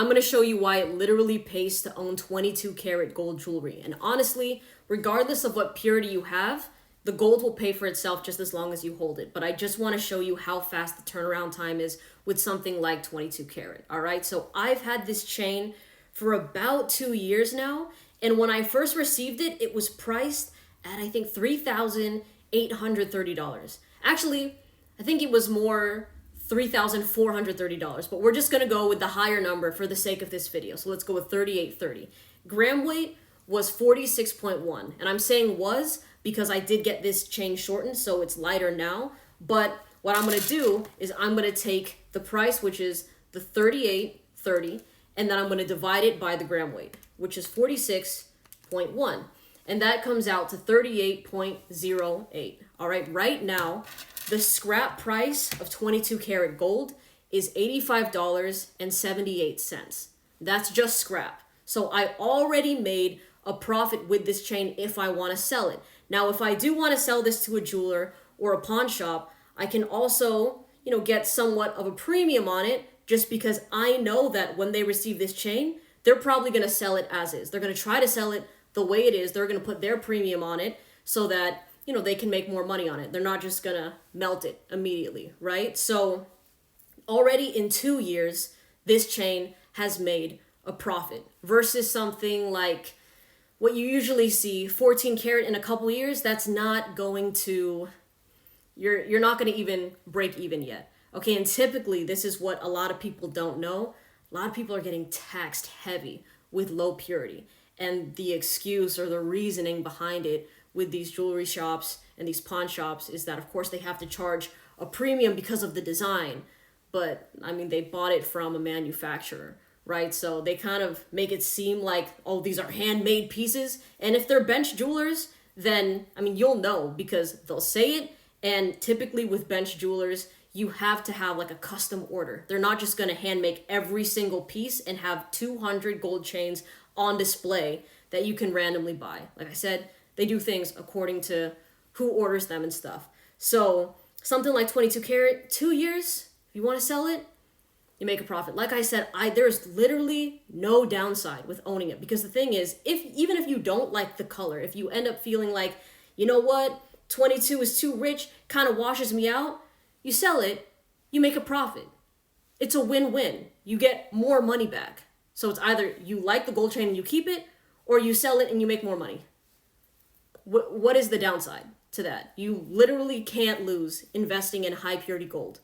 I'm going to show you why it literally pays to own 22 karat gold jewelry. And honestly, regardless of what purity you have, the gold will pay for itself just as long as you hold it. But I just want to show you how fast the turnaround time is with something like 22 karat. All right, so I've had this chain for about 2 years now. And when I first received it, it was priced at, I think, $3,830. Actually, I think it was more $3,430, but we're just gonna go with the higher number for the sake of this video. So let's go with 3830. Gram weight was 46.1, and I'm saying was because I did get this chain shortened, so it's lighter now. But what I'm gonna do is I'm gonna take the price, which is the 3830, and then I'm gonna divide it by the gram weight, which is 46.1. And that comes out to 38.08. All right, right now, the scrap price of 22 karat gold is $85.78. That's just scrap. So I already made a profit with this chain if I want to sell it. Now, if I do want to sell this to a jeweler or a pawn shop, I can also, get somewhat of a premium on it just because I know that when they receive this chain, they're probably going to sell it as is. They're going to try to sell it the way it is. They're going to put their premium on it so that they can make more money on it. They're not just gonna melt it immediately, right? So already in 2 years, this chain has made a profit versus something like what you usually see, 14 karat in a couple years. That's not going to, you're not gonna even break even yet. Okay, and typically this is what a lot of people don't know. A lot of people are getting taxed heavy with low purity. And the excuse or the reasoning behind it with these jewelry shops and these pawn shops is that, of course, they have to charge a premium because of the design. But, they bought it from a manufacturer, right? So they kind of make it seem like, oh, these are handmade pieces. And if they're bench jewelers, then, you'll know because they'll say it. And typically with bench jewelers, you have to have like a custom order. They're not just going to hand make every single piece and have 200 gold chains on display that you can randomly buy. Like I said, they do things according to who orders them and stuff. So something like 22 karat, 2 years, if you want to sell it, you make a profit. Like I said, there's literally no downside with owning it because the thing is, even if you don't like the color, if you end up feeling like, 22 is too rich, kind of washes me out, you sell it, you make a profit. It's a win-win. You get more money back. So it's either you like the gold chain and you keep it, or you sell it and you make more money. What is the downside to that? You literally can't lose investing in high purity gold.